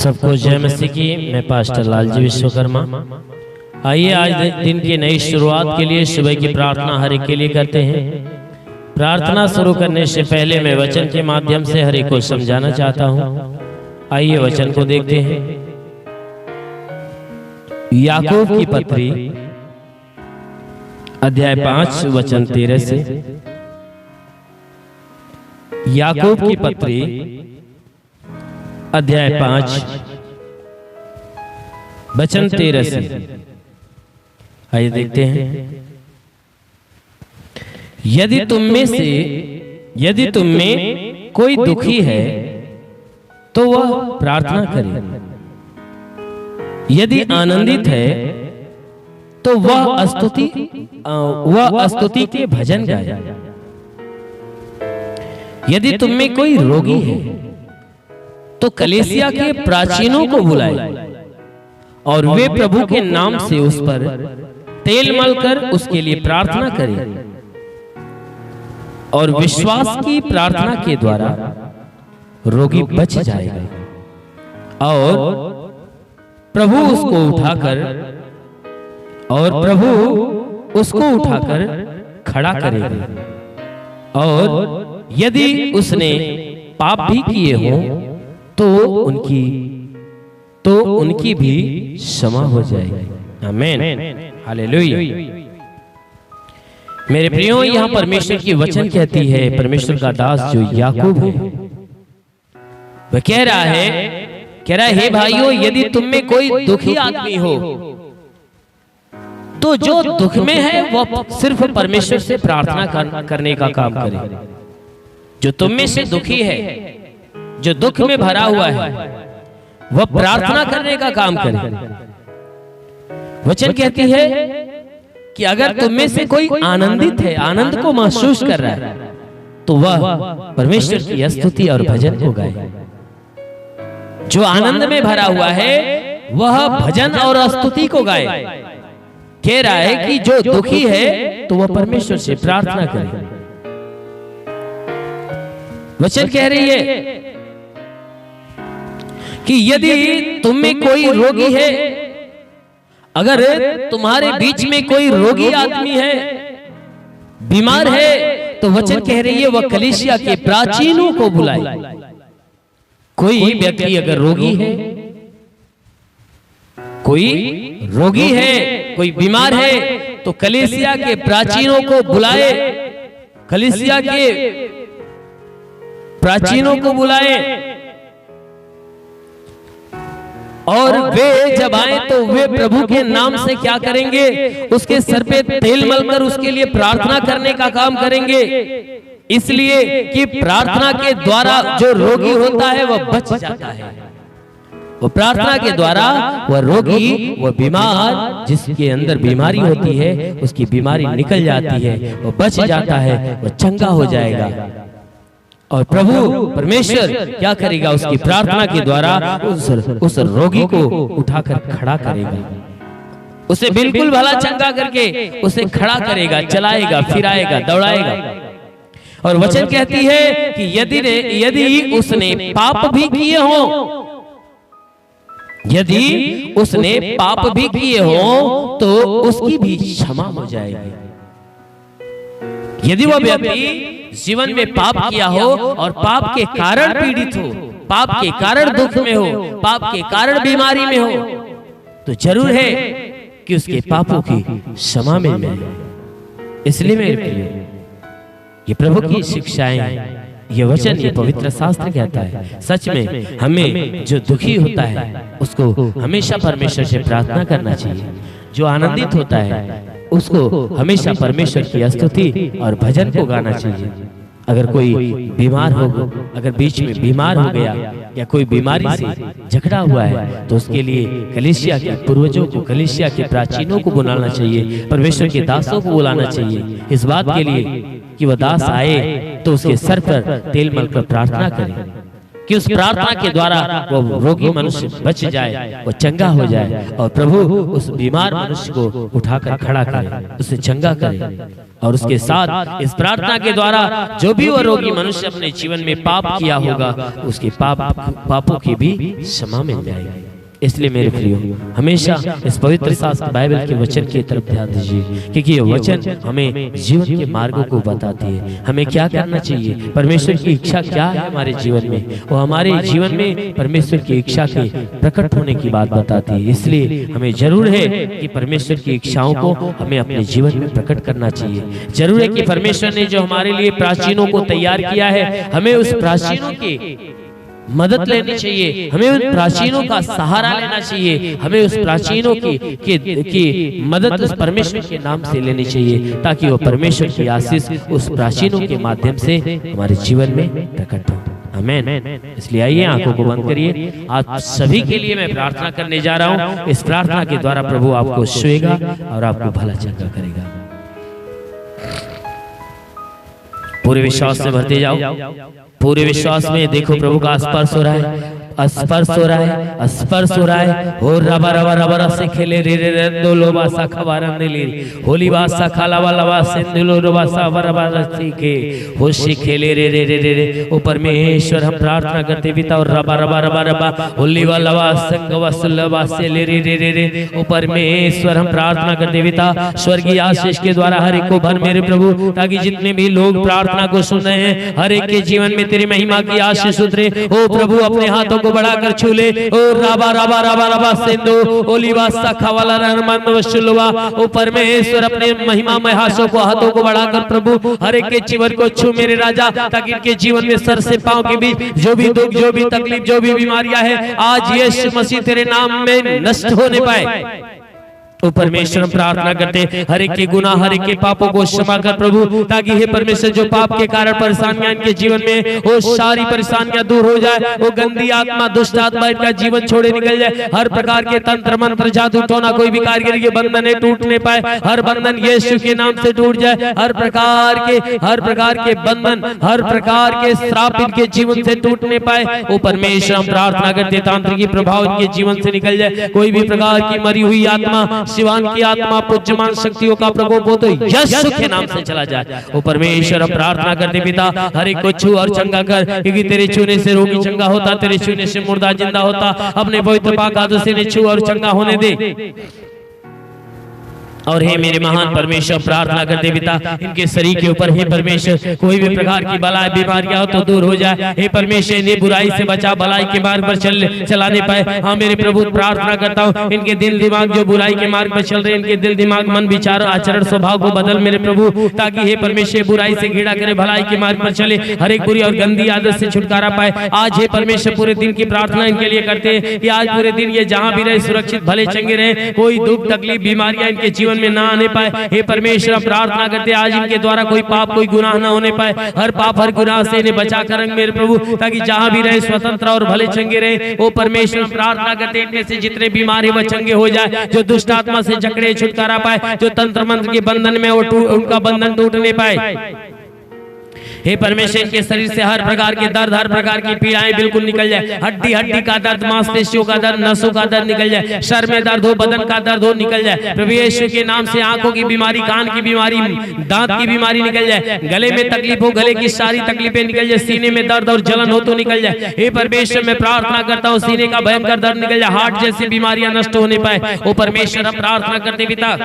सबको जय मसीह की। मैं पास्टर लालजी विश्वकर्मा। आइए आज दिन की नई शुरुआत के लिए सुबह की प्रार्थना हर एक के लिए करते हैं। प्रार्थना शुरू करने से पहले मैं वचन के माध्यम से हर एक को समझाना चाहता हूँ। आइए वचन को देखते हैं। याकूब की पत्री अध्याय 5 वचन 13 से। याकूब की पत्री अध्याय 5 वचन 13 से। आइए देखते हैं। यदि तुम में कोई दुखी है तो वह प्रार्थना करे, यदि आनंदित है तो वह स्तुति के भजन गाए। यदि तुम में कोई रोगी है तो कलीसिया के प्राचीनों को बुलाए और वे प्रभु के नाम से उस पर तेल मलकर उसके लिए प्रार्थना करें, और विश्वास की प्रार्थना के द्वारा रोगी बच जाएगा और प्रभु उसको उठाकर खड़ा करेगा। और यदि उसने पाप भी किए हों तो उनकी भी क्षमा हो जाएगी। आमीन, हालेलुया। मेरे प्रियो, यहाँ परमेश्वर की वचन कहती है, परमेश्वर का दास जो याकूब है वह कह रहा है हे भाइयों, यदि तुम में कोई दुखी आदमी हो तो जो दुख में है वह सिर्फ परमेश्वर से प्रार्थना करने का काम करे। जो तुम में से दुखी है, जो दुख में भरा हुआ है, वह प्रार्थना करने का काम करे। वचन कहती है कि अगर तुम में से कोई आनंदित है, आनंद को महसूस कर रहा है, तो वह परमेश्वर की स्तुति और भजन को गाए। जो आनंद में भरा हुआ है वह भजन और स्तुति को गाए। कह रहा है कि जो दुखी है तो वह परमेश्वर से प्रार्थना करे। वचन कह रही है कि यदि तुम में कोई रोगी है, अगर तुम्हारे बीच में कोई रोगी आदमी है, बीमार है, तो वचन कह रही है वह कलीसिया के प्राचीनों को बुलाए। कोई व्यक्ति अगर रोगी है, कोई बीमार है, तो कलीसिया के प्राचीनों को बुलाए, कलीसिया के प्राचीनों को बुलाए, और वे जब आए तो वे प्रभु के नाम से क्या करेंगे? उसके सर पे तेल मलकर उसके लिए प्रार्थना करने का काम करेंगे। इसलिए कि प्रार्थना के द्वारा जो रोगी होता है वह बच जाता है। वो प्रार्थना के द्वारा वह रोगी, वह बीमार, जिसके अंदर बीमारी होती है, उसकी बीमारी निकल जाती है, वह बच जाता है, वह चंगा हो जाएगा। और प्रभु परमेश्वर क्या करेगा? उसकी प्रार्थना के द्वारा उस रोगी को उठाकर खड़ा करेगा, उसे बिल्कुल भला चंगा करके उसे खड़ा करेगा, चलाएगा, फिराएगा, दौड़ाएगा। और वचन कहती है कि यदि उसने पाप भी किए हो, यदि उसने पाप भी किए हो तो उसकी भी क्षमा हो जाएगी। यदि वह व्यक्ति जीवन में पाप किया हो और पाप के कारण पीड़ित हो, पाप के कारण दुख में हो, पाप के कारण बीमारी में हो, तो जरूर है कि उसके पापों की क्षमा मिल जाए। इसलिए मेरे प्रिय, ये प्रभु की शिक्षाएं, ये वचन, ये पवित्र शास्त्र कहता है, सच में हमें जो दुखी होता है उसको हमेशा परमेश्वर से प्रार्थना करना चाहिए। जो आनंदित होता है उसको हमेशा परमेश्वर की स्तुति और भजन को गाना चाहिए। अगर कोई बीमार हो, अगर बीच में बीमार हो गया या कोई बीमारी से जकड़ा हुआ है, तो उसके लिए कलीसिया के पूर्वजों को, कलीसिया के प्राचीनों को बुलाना चाहिए, परमेश्वर के दासों को बुलाना चाहिए, इस बात के लिए कि वह दास आए तो उसके सर पर तेल मलकर प्रार्थना करें। कि उस प्रार्थना के द्वारा वो रोगी मनुष्य बच जाए, वो चंगा हो जाए और प्रभु उस बीमार मनुष्य को उठाकर खड़ा करे, उसे चंगा करे। और उसके साथ इस प्रार्थना के द्वारा जो भी वो रोगी मनुष्य अपने जीवन में पाप किया होगा, उसके पापों की भी क्षमा मिल जाएगी। इसलिए मेरे प्रियो, हमेशा इस पवित्र शास्त्र बाइबल के वचन की तरफ ध्यान दीजिए, क्योंकि ये वचन हमें जीवन के मार्गों को बताती है, हमें क्या करना चाहिए, परमेश्वर की इच्छा क्या है हमारे जीवन में, वो हमारे जीवन में परमेश्वर की इच्छा के प्रकट होने की बात बताती है। इसलिए हमें जरूर है कि परमेश्वर की इच्छाओं को हमें अपने जीवन में प्रकट करना चाहिए। जरूर है कि परमेश्वर ने जो हमारे लिए प्राचीनों को तैयार किया है, हमें उस प्राचीनों के मदद लेनी चाहिए, हमें उन प्राचीनों का सहारा लेना चाहिए, हमें उस प्राचीनों की मदद उस परमेश्वर के नाम से लेनी चाहिए, ताकि वो परमेश्वर की आशीष उस प्राचीनों के माध्यम से हमारे जीवन में प्रकट हो। आमीन। इसलिए आइए आंखों को बंद करिए। आप सभी के लिए मैं प्रार्थना करने जा रहा हूँ। इस प्रार्थना के द्वारा प्रभु आपको छुएगा और आपको भला चंगा करेगा। पूरे विश्वास से भरते जाओ, पूरे विश्वास में देखो प्रभु का स्पर्श हो रहा है, स्पर्श हो रहा है, स्पर्श हो रहा है। हो रबा रबा रबा रब से खेले रे रे रे दो लोबा सा खबारन ने ली होली बासा खाला वाला बा सिंधुलो रबा सा वरबा रसी के होशी खेले रे रे रे रे रे। ओ परमेश्वर, हम प्रार्थना करते पिता, और रबा रबा रबा रबा होली वाला बा संग वसलबा से ले रे रे रे रे। ओ परमेश्वर, हम प्रार्थना करते पिता, स्वर्गीय आशीष के द्वारा हर एक को भर मेरे प्रभु, ताकि जितने भी लोग प्रार्थना को सुन रहे हैं, हर एक के जीवन में तेरी महिमा की आशीष उतरे। ओ प्रभु, अपने हाथों को बढ़ाकर छू ले। ओ राबा राबा राबा राबा सिंधु ओलिवा सखा वाला रहमान वशुलवा। ओ परमेश्वर, अपने महिमामय हाथों को बढ़ाकर प्रभु हर एक के जीवन को छू मेरे राजा, ताकि इनके जीवन में सर से पांव के बीच जो भी दुख, जो भी तकलीफ, जो भी बीमारियां हैं, आज यीशु मसीह तेरे नाम में नष्ट होने पाए। ओ परमेश्वर, प्रार्थना करते हर एक के गुनाह, हर एक के पापों को क्षमा कर प्रभु, ताकि हे परमेश्वर, जो पाप के कारण परेशानियां इनके जीवन में, वो सारी परेशानियां दूर हो जाए। वो गंदी आत्मा, दुष्ट आत्मा इनका जीवन छोड़े निकल जाए। हर प्रकार के तंत्र मंत्र, जादू टोना, कोई भी कारीगरी के बंधन है टूटने पाए, हर बंधन यीशु के नाम से टूट जाए। हर प्रकार के बंधन, हर प्रकार के श्राप इनके जीवन से टूटने पाए। ओ परमेश्वर, हम प्रार्थना करते तांत्रिक प्रभाव इनके जीवन से निकल जाए। कोई भी प्रकार की मरी हुई आत्मा, शिवान की आत्मा, पुज्यमान शक्तियों का प्रकोप हो तो यीशु के नाम से चला जाए। ओ परमेश्वर, हम प्रार्थना करते पिता, हर एक को छू और चंगा कर, क्योंकि तेरे छूने से रोगी चंगा होता, तेरे छूने से मुर्दा जिंदा होता। अपने पवित्र पाक हाथों से ने छू और चंगा होने दे। और हे मेरे महान परमेश्वर, प्रार्थना करते पिता, इनके शरीर के ऊपर हे परमेश्वर कोई भी प्रकार की बला बीमारियां हो तो दूर हो जाए। हे परमेश्वर, इन्हें बुराई से बचा, भलाई के मार्ग पर चलाने पाए। हाँ मेरे प्रभु, प्रार्थना करता हूँ, इनके दिल दिमाग जो बुराई के मार्ग पर चल रहे हैं, इनके दिल दिमाग, मन, विचार, आचरण, स्वभाव को बदल मेरे प्रभु, ताकि हे परमेश्वर बुराई से घृणा करे, भलाई के मार्ग पर चले, हर एक बुरी और गंदी आदत से छुटकारा पाए। आज हे परमेश्वर, पूरे दिन की प्रार्थना इनके लिए करते हैं कि आज पूरे दिन ये जहाँ भी रहे सुरक्षित, भले चंगे रहे, कोई दुख, तकलीफ, बीमारियां इनके जीवन में ना आने पाए। हे परमेश्वर, प्रार्थना करते आज इनके द्वारा कोई पाप, कोई गुनाह ना होने पाए। हर पाप, हर गुनाह से इन्हें बचा कर रंग मेरे प्रभु, ताकि जहां भी रहे स्वतंत्र और भले चंगे रहे। ओ परमेश्वर, प्रार्थना करते इनमें से जितने बीमार है वह चंगे हो जाए, जो दुष्ट आत्मा से जकड़े छुटकारा पाए, जो तंत्र मंत्र के बंधन में उनका बंधन टूटने पाए। हे परमेश्वर, इनके शरीर से हर प्रकार के दर्द, हर प्रकार की पीड़ाएं बिल्कुल निकल जाए। हड्डी का दर्द, मांसपेशियों का दर्द, नसों का दर्द निकल जाए। सर में दर्द हो, बदन का दर्द हो, निकल जाए प्रभु यीशु के नाम से। आंखों की बीमारी, कान की बीमारी, दांत की बीमारी निकल जाए। गले में तकलीफ हो, गले की सारी तकलीफें निकल जाए। सीने में दर्द और जलन हो तो निकल जाए। हे परमेश्वर, मैं प्रार्थना करता हूँ, सीने का भयंकर दर्द निकल जाए, हार्ट जैसी बीमारियां नष्ट होने पाए। ओ परमेश्वर, हम प्रार्थना करते पिता,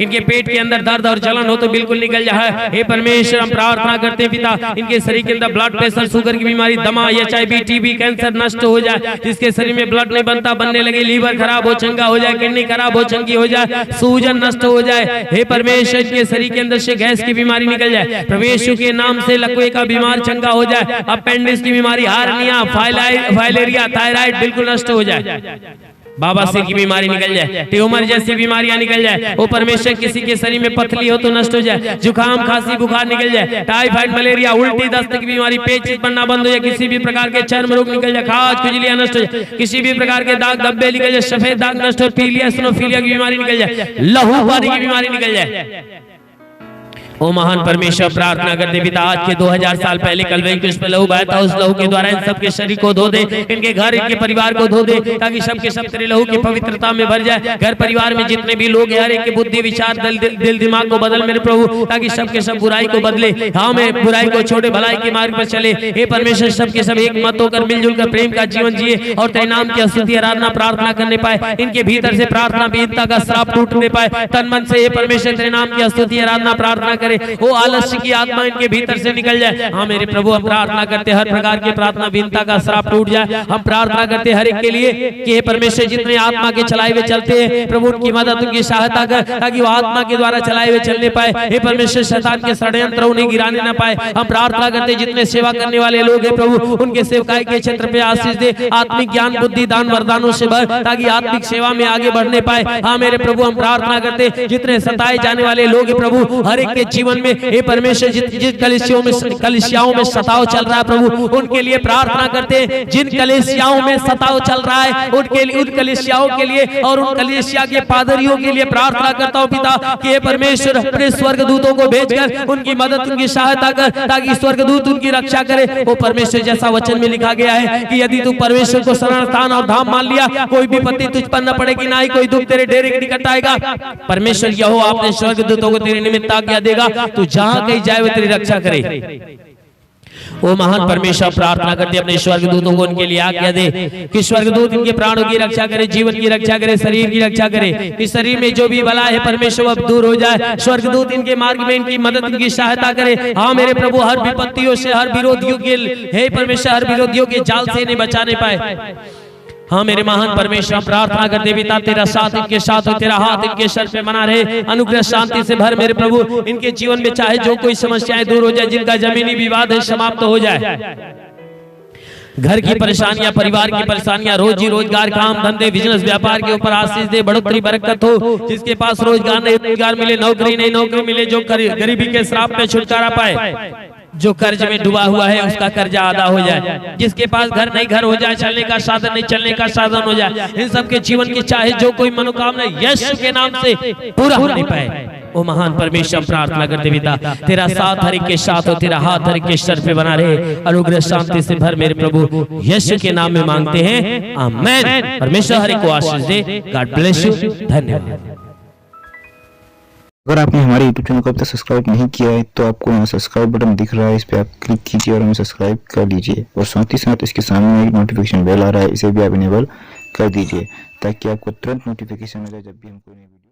इनके पेट के अंदर दर्द और जलन हो तो बिल्कुल निकल जाए। हे परमेश्वर, हम प्रार्थना करते हैं पिता, इनके शरीर के अंदर ब्लड प्रेशर, शुगर की बीमारी, दमा, HIV, TB, कैंसर नष्ट हो जाए। जिसके शरीर में ब्लड नहीं बनता, बनने लगे, लीवर खराब हो चंगा हो जाए, किडनी खराब हो चंगी हो जाए, सूजन नष्ट हो जाए। हे परमेश्वर, इनके शरीर के अंदर से गैस की बीमारी निकल जाए। प्रवेश के नाम से लकवे का बीमार चंगा हो जाए। अपेंडिक्स की बीमारी, हार्निया, फाइलेरिया, थायराइड बिल्कुल नष्ट हो जाए। बाबा सिर की बीमारी निकल जाए, ट्यूमर जैसी बीमारियां निकल जाए। वो परमेश्वर, किसी के शरीर में पथरी हो तो नष्ट हो जाए। जुकाम, खांसी, बुखार निकल जाए। टाइफाइड, मलेरिया, उल्टी, दस्त की बीमारी, पेचिश बनना बंद हो जाए। किसी भी प्रकार के चर्म रोग निकल जाए, खाज, खुजलियां नष्ट हो जाए। किसी भी प्रकार के दाग धब्बे निकल जाए, सफेद दाग नष्ट हो, पीलिया, स्नोफिलिया की बीमारी निकल जाए, लहू पानी की बीमारी निकल जाए। ओ महान परमेश्वर, प्रार्थना करते पिता, आज के 2000 साल पहले कलवरी क्रूस पे लहू बहाया था, उस लहू के द्वारा इन सबके शरीर को धो दे, इनके घर, इनके परिवार को धो दे, ताकि सबके सब तेरे लहू की पवित्रता में भर जाए। घर परिवार में जितने भी लोग हैं, हर एक के बुद्धि विचार दिल दिमाग को बदल मेरे प्रभु, ताकि सबके सब बुराई को बदले, हाँ मैं बुराई को छोड़े, भलाई के मार्ग पर चले। हे परमेश्वर, सबके सब एक मत होकर मिलजुल कर प्रेम का जीवन जिए और तेरे नाम की स्तुति आराधना प्रार्थना करने पाए। इनके भीतर से प्रार्थना विहीनता का श्राप टूटने पाए। तन मन से हे परमेश्वर तेरे नाम की स्तुति आराधना प्रार्थना करे। वो आलस्य की आत्मा इनके भीतर से निकल जाए। हाँ मेरे प्रभु, हम प्रार्थना करते हर प्रकार की प्रार्थना विहीनता का श्राप टूट जाए। हम प्रार्थना करते हर एक के लिए कि हे परमेश्वर, जितने आत्मा के चलाए हुए चलते हैं प्रभु, उनकी मदद उनकी सहायता कर, ताकि वो आत्मा के द्वारा चलाए हुए चलने पाए। हे परमेश्वर, शैतान के षड्यंत्र उन्हें गिराने न पाए। हम प्रार्थना करते जितने सेवा करने वाले लोग हैं प्रभु, उनके सेवकाई के क्षेत्र पे आशीष दे, आत्मिक ज्ञान बुद्धि दान वरदानों से भर, ताकि आत्मिक सेवा में आगे बढ़ने पाए। हाँ मेरे प्रभु, हम प्रार्थना करते जितने सताए जाने वाले लोग हैं प्रभु, हर एक के जीवन में हे परमेश्वर, जिस कलीसियाओं में सताव चल रहा है प्रभु, उनके लिए प्रार्थना करते हैं। जिन कलीसियाओं में सताव चल रहा है उनके लिए, उन कलीसियाओं के लिए और उन कलीसिया के पादरियों के लिए प्रार्थना करता हूँ पिता कि हे परमेश्वर, अपने स्वर्गदूतों को भेजकर उनकी मदद उनकी सहायता कर, ताकि स्वर्गदूत उनकी रक्षा करे। वो परमेश्वर, जैसा वचन में लिखा गया है कि यदि तू परमेश्वर को शरण स्थान और धाम मान लिया, कोई भी विपत्ति तुझ पर न पड़ेगी, ना ही कोई दुख तेरे डेरे के निकट आएगा। परमेश्वर यहोवा अपने स्वर्गदूतों को तेरे निमित्त आज्ञा देगा, तू जहां कहीं जाए वो तेरी रक्षा करे। ओ महान परमेश्वर, प्रार्थना करते अपने स्वर्गदूतों को उनके लिए आज्ञा दे कि स्वर्गदूत इनके प्राणों की रक्षा करे, जीवन की रक्षा करे, शरीर की रक्षा करे। इस शरीर में जो भी बला है परमेश्वर अब दूर हो जाए। स्वर्गदूत इनके मार्ग में इनकी मदद इनकी सहायता करे। हाँ मेरे प्रभु, हर विपत्तियों से, हर विरोधियों के, हे परमेश्वर, हर विरोधियों के जाल से इन्हें बचाने पाए। हाँ मेरे महान परमेश्वर, प्रार्थना करते पिता, तेरा साथ इनके साथ हो, तेरा हाथ इनके सर पे बना रहे, अनुग्रह शांति से भर मेरे प्रभु। इनके जीवन में चाहे जो कोई समस्याएं दूर हो जाए, जिनका जमीनी विवाद है समाप्त हो जाए। घर की परेशानियां, परिवार की परेशानियां, रोजी रोजगार, काम धंधे, बिजनेस व्यापार के ऊपर आशीष दे, बढ़ोतरी बरकत हो। जिसके पास रोजगार नहीं, रोजगार मिले, नौकरी नहीं, नौकरी मिले, जो गरीबी के श्राप में छुटकारा पाए, जो कर्ज में डूबा हुआ है उसका कर्जा अदा हो जाए, जिसके पास घर नहीं घर हो जाए, चलने का साधन नहीं चलने का साधन हो जाए। इन सबके जीवन की चाहे जो कोई मनोकामना यीशु के नाम से पूरा होने पाए। ओ महान परमेश्वर, प्रार्थना करते पिता, तेरा साथ हर एक के साथ हो, तेरा हाथ हर एक के सर पे बना रहे, अनुग्रह शांति से भर मेरे प्रभु। यीशु के नाम में मांगते हैं, आमीन। परमेश्वर हर एक को आशीष दे। God bless you. धन्यवाद। अगर आपने हमारे YouTube चैनल को अब तक सब्सक्राइब नहीं किया है तो आपको यहाँ सब्सक्राइब बटन दिख रहा है, इस पे आप क्लिक कीजिए और हमें सब्सक्राइब कर लीजिए। और साथ ही साथ इसके सामने एक नोटिफिकेशन बेल आ रहा है, इसे भी आप इनेबल कर दीजिए ताकि आपको तुरंत नोटिफिकेशन मिले जब भी हम कोई नई वीडियो